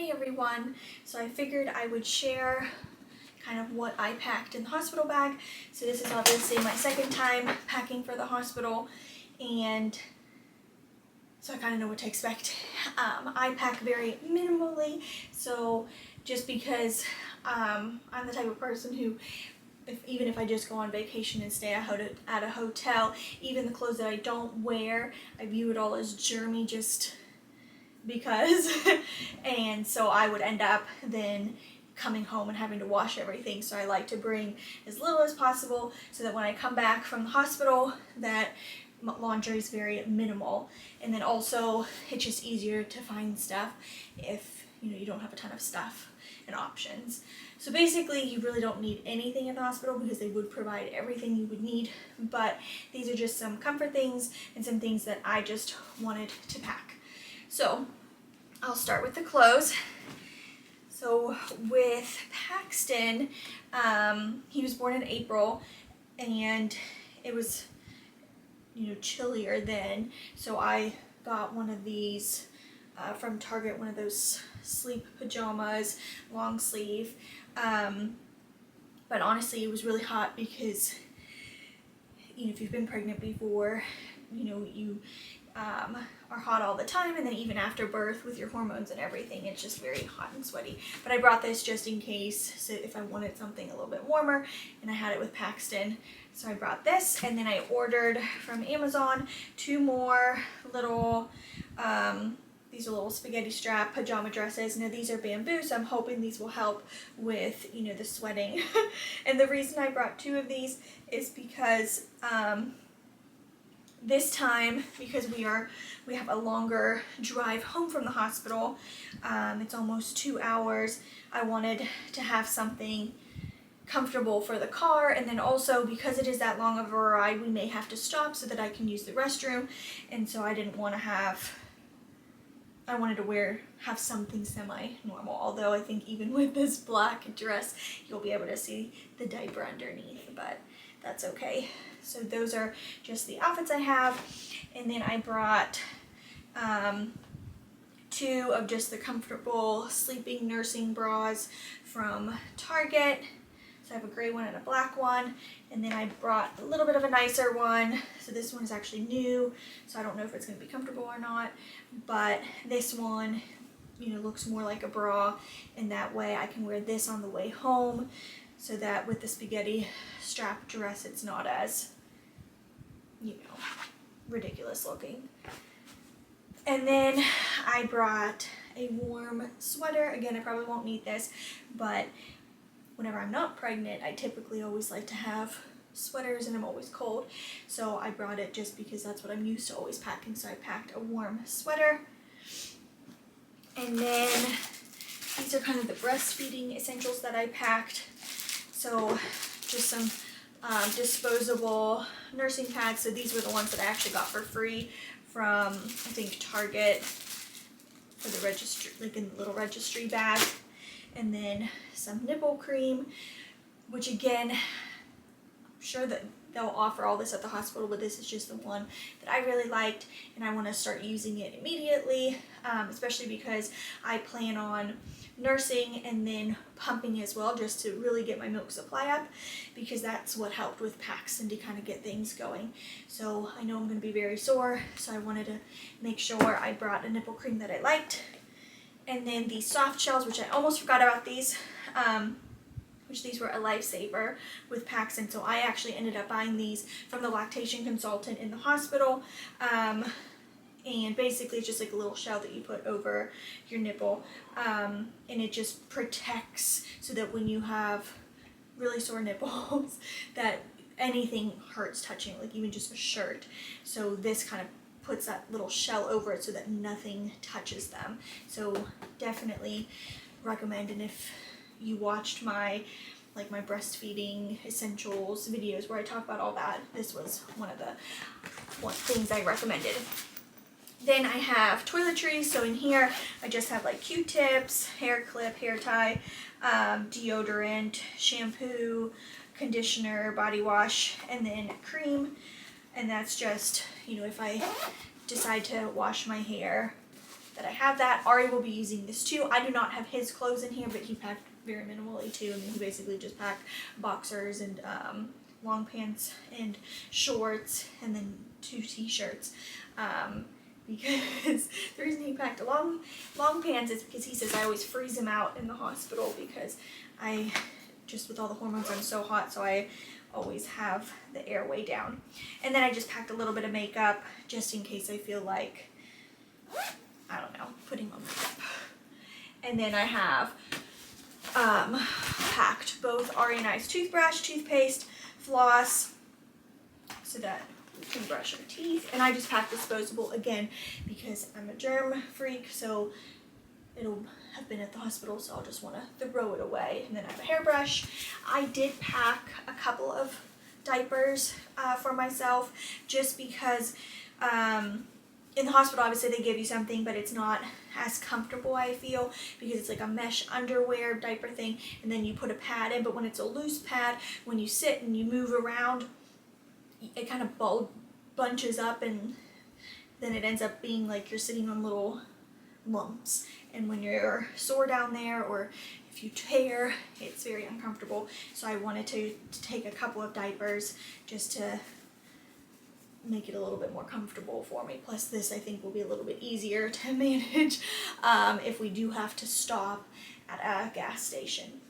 Hey everyone, so I figured I would share kind of what I packed in the hospital bag. So this is obviously my second time packing for the hospital, and so I kind of know what to expect. I pack very minimally, so just because I'm the type of person who, even if I just go on vacation and stay at a hotel, even the clothes that I don't wear, I view it all as germy just because and so I would end up then coming home and having to wash everything. So I like to bring as little as possible so that when I come back from the hospital that laundry is very minimal, and then also it's just easier to find stuff if you don't have a ton of stuff and options. So basically you really don't need anything in the hospital because they would provide everything you would need, but these are just some comfort things and some things that I just wanted to pack. So I'll start with the clothes. So with Paxton, he was born in April, and it was chillier then, so I got one of these from Target, one of those sleep pajamas, long sleeve, but honestly it was really hot because if you've been pregnant before, you are hot all the time, and then even after birth with your hormones and everything, it's just very hot and sweaty. But I brought this just in case, so if I wanted something a little bit warmer, and I had it with Paxton, so I brought this. And then I ordered from Amazon 2 more little these are little spaghetti strap pajama dresses. Now these are bamboo, so I'm hoping these will help with the sweating. And the reason I brought 2 of these is because this time, because we have a longer drive home from the hospital, it's almost 2 hours, I wanted to have something comfortable for the car, and then also because it is that long of a ride, we may have to stop so that I can use the restroom, and so I didn't want to I wanted to have something semi-normal, although I think even with this black dress you'll be able to see the diaper underneath, but that's okay. So those are just the outfits I have. And then I brought 2 of just the comfortable sleeping nursing bras from Target. So I have a gray one and a black one. And then I brought a little bit of a nicer one. So this one is actually new, so I don't know if it's going to be comfortable or not. But this one, looks more like a bra, and that way I can wear this on the way home, so that with the spaghetti strap dress it's not as ridiculous looking. And then I brought a warm sweater. Again, I probably won't need this, but whenever I'm not pregnant, I typically always like to have sweaters, and I'm always cold, so I brought it just because that's what I'm used to always packing. So I packed a warm sweater. And then these are kind of the breastfeeding essentials that I packed. So just some disposable nursing pads. So these were the ones that I actually got for free from, I think, Target, for the registry, like in the little registry bag. And then some nipple cream, which again, I'm sure that they'll offer all this at the hospital, but this is just the one that I really liked, and I want to start using it immediately, especially because I plan on nursing and then pumping as well, just to really get my milk supply up, because that's what helped with Paxton to kind of get things going. So I know I'm going to be very sore, so I wanted to make sure I brought a nipple cream that I liked. And then these soft shells, which I almost forgot about these, which these were a lifesaver with Paxton. So I actually ended up buying these from the lactation consultant in the hospital. And basically it's just like a little shell that you put over your nipple, and it just protects so that when you have really sore nipples that anything hurts touching, like even just a shirt. So this kind of puts that little shell over it so that nothing touches them. So definitely recommend. And if you watched my breastfeeding essentials videos where I talk about all that, this was one of the things I recommended. Then I have toiletries. So in here I just have like Q-tips, hair clip, hair tie, deodorant, shampoo, conditioner, body wash, and then cream. And that's just, if I decide to wash my hair that I have that. Ari will be using this too. I do not have his clothes in here, but he packed very minimally too. I mean, he basically just packed boxers and long pants and shorts and then 2 t-shirts. Because the reason he packed long pants is because he says I always freeze him out in the hospital because I just, with all the hormones, I'm so hot, so I always have the airway down. And then I just packed a little bit of makeup just in case I feel like, I don't know, putting on makeup. And then I have packed both Ari and I's toothbrush, toothpaste, floss, so that we can brush our teeth. And I just packed disposable again because I'm a germ freak, so it'll have been at the hospital, so I'll just want to throw it away. And then I have a hairbrush. I did pack a couple of diapers for myself just because in the hospital obviously they give you something, but it's not as comfortable, I feel, because it's like a mesh underwear diaper thing and then you put a pad in. But when it's a loose pad, when you sit and you move around, it kind of bunches up and then it ends up being like you're sitting on little lumps. And when you're sore down there or if you tear, it's very uncomfortable. So I wanted to take a couple of diapers just to make it a little bit more comfortable for me. Plus this, I think, will be a little bit easier to manage if we do have to stop at a gas station.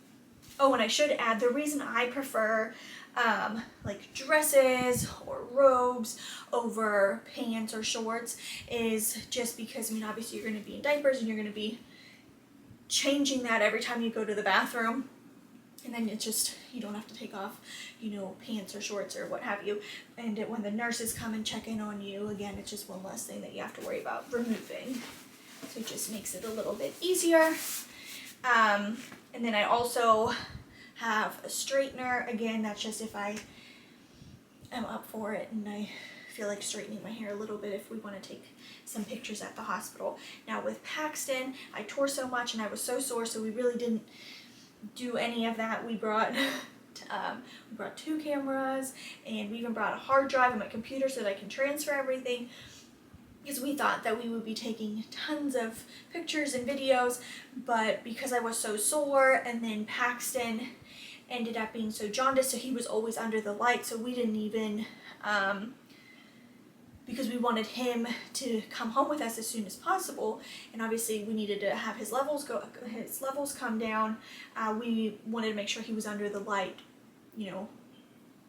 Oh, and I should add, the reason I prefer like dresses or robes over pants or shorts is just because, I mean, obviously you're going to be in diapers and you're going to be changing that every time you go to the bathroom. And then it's just, you don't have to take off, you know, pants or shorts or what have you. And when the nurses come and check in on you, again, it's just one less thing that you have to worry about removing. So it just makes it a little bit easier. And then I also have a straightener. Again, that's just if I am up for it and I feel like straightening my hair a little bit if we want to take some pictures at the hospital. Now with Paxton, I tore so much and I was so sore, so we really didn't do any of that. We brought 2 cameras and we even brought a hard drive in my computer so that I can transfer everything, because we thought that we would be taking tons of pictures and videos, but because I was so sore and then Paxton ended up being so jaundiced, so he was always under the light, so we didn't even, because we wanted him to come home with us as soon as possible, and obviously we needed to have his levels come down. We wanted to make sure he was under the light, you know,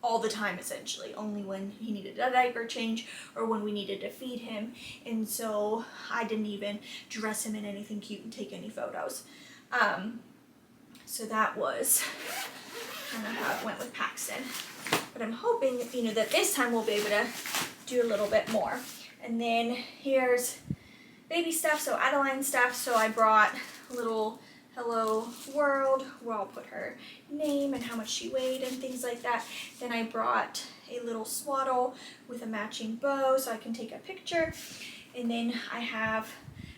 all the time, essentially, only when he needed a diaper change or when we needed to feed him. And so I didn't even dress him in anything cute and take any photos. So that was kind of how it went with Paxton. But I'm hoping, you know, that this time we'll be able to do a little bit more. And then here's baby stuff, so Adeline stuff. So I brought a little Hello World where I'll put her name and how much she weighed and things like that. Then I brought a little swaddle with a matching bow so I can take a picture. And then I have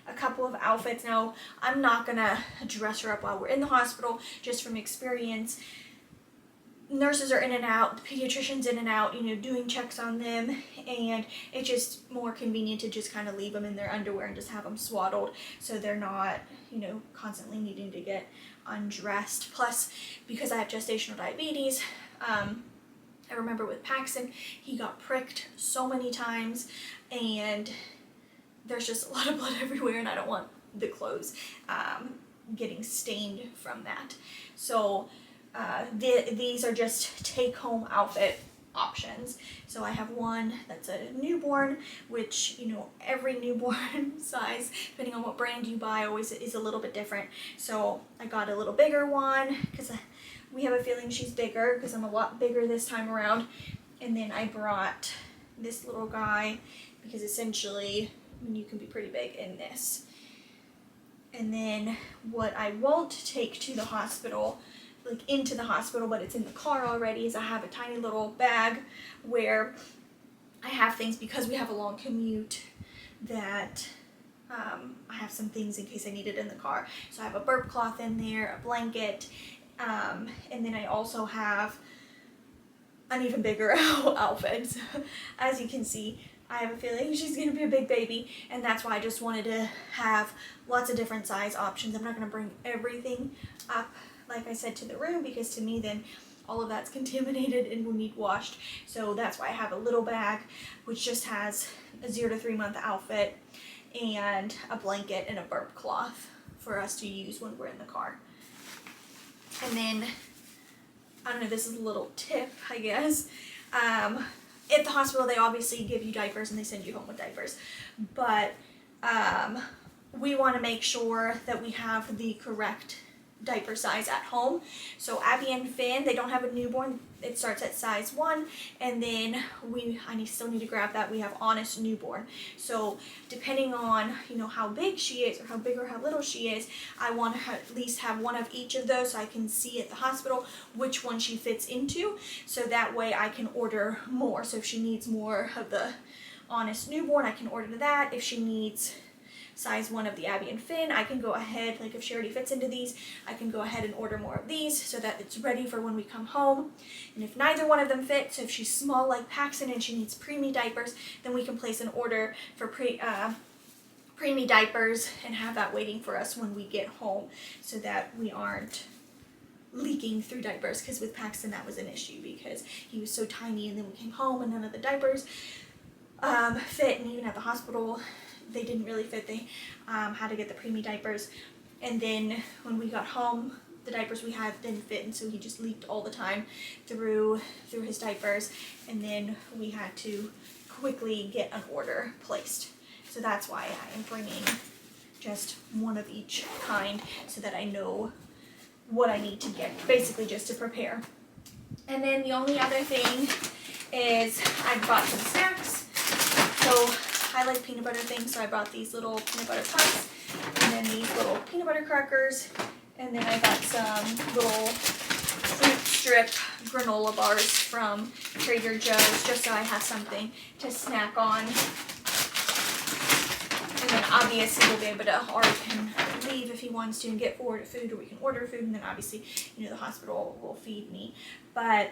a couple of outfits. Now, I'm not gonna dress her up while we're in the hospital, just from experience. Nurses are in and out, the pediatrician's in and out, you know, doing checks on them, and it's just more convenient to just kind of leave them in their underwear and just have them swaddled so they're not, you know, constantly needing to get undressed. Plus, because I have gestational diabetes, I remember with Paxton, he got pricked so many times, and there's just a lot of blood everywhere, and I don't want the clothes getting stained from that. So these are just take-home outfit options. So I have one that's a newborn, which, you know, every newborn size, depending on what brand you buy, always is a little bit different. So I got a little bigger one because we have a feeling she's bigger because I'm a lot bigger this time around. And then I brought this little guy because essentially you can be pretty big in this. And then what I won't take to the hospital, like into the hospital, but it's in the car already, is I have a tiny little bag where I have things, because we have a long commute, that I have some things in case I need it in the car. So I have a burp cloth in there, a blanket, and then I also have an even bigger outfit. As you can see, I have a feeling she's going to be a big baby, and that's why I just wanted to have lots of different size options. I'm not going to bring everything up, like I said, to the room, because to me then all of that's contaminated and will need washed. So that's why I have a little bag which just has a 0 to 3 month outfit and a blanket and a burp cloth for us to use when we're in the car. And then, I don't know, this is a little tip, I guess. At the hospital, they obviously give you diapers and they send you home with diapers. But we want to make sure that we have the correct diaper size at home. So Abby and Finn, they don't have a newborn. It starts at size 1, and then I still need to grab that. We have Honest newborn. So depending on, you know, how big she is, or how big or how little she is, I want to at least have one of each of those so I can see at the hospital which one she fits into, so that way I can order more. So if she needs more of the Honest newborn, I can order that. If she needs size 1 of the Abby and Finn, I can go ahead, like if she already fits into these, I can go ahead and order more of these so that it's ready for when we come home. And if neither one of them fit, so if she's small like Paxton and she needs preemie diapers, then we can place an order for preemie diapers and have that waiting for us when we get home, so that we aren't leaking through diapers, because with Paxton that was an issue because he was so tiny, and then we came home and none of the diapers fit, and even at the hospital they didn't really fit. They had to get the preemie diapers, and then when we got home the diapers we had didn't fit, and so he just leaked all the time through his diapers, and then we had to quickly get an order placed. So that's why I am bringing just one of each kind, so that I know what I need to get, basically just to prepare. And then the only other thing is I bought some snacks. So I like peanut butter things, so I brought these little peanut butter puffs, and then these little peanut butter crackers, and then I got some little fruit strip granola bars from Trader Joe's, just so I have something to snack on. And then obviously we'll be able to, Ari can leave if he wants to and get food, or we can order food, and then obviously, you know, the hospital will feed me. But,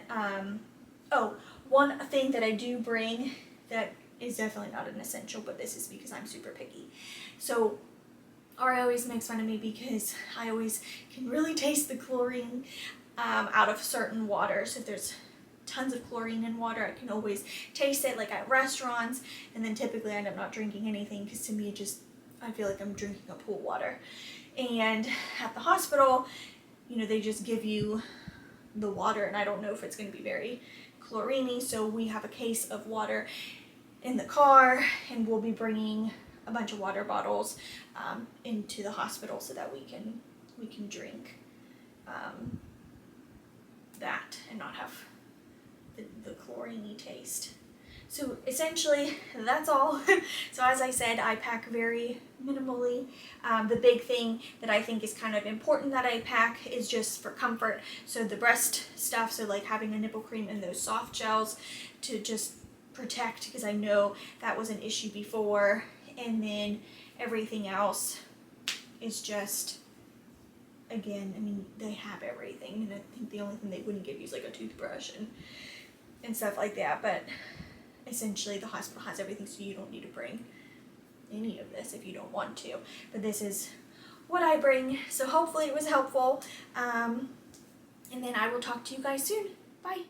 oh, one thing that I do bring that is definitely not an essential, but this is because I'm super picky. So Ari always makes fun of me because I always can really taste the chlorine out of certain waters. If there's tons of chlorine in water, I can always taste it, like at restaurants, and then typically I end up not drinking anything, because to me I feel like I'm drinking a pool water. And at the hospital, you know, they just give you the water, and I don't know if it's going to be very chlorine-y, so we have a case of water in the car, and we'll be bringing a bunch of water bottles into the hospital so that we can drink that and not have the chlorine-y taste. So essentially that's all. So as I said, I pack very minimally. The big thing that I think is kind of important that I pack is just for comfort. So the breast stuff, so like having a nipple cream and those soft gels to just protect, because I know that was an issue before. And then everything else is just, again, I mean, they have everything, and I think the only thing they wouldn't give you is like a toothbrush and stuff like that. But essentially the hospital has everything, so you don't need to bring any of this if you don't want to. But this is what I bring, so hopefully it was helpful. And then I will talk to you guys soon. Bye.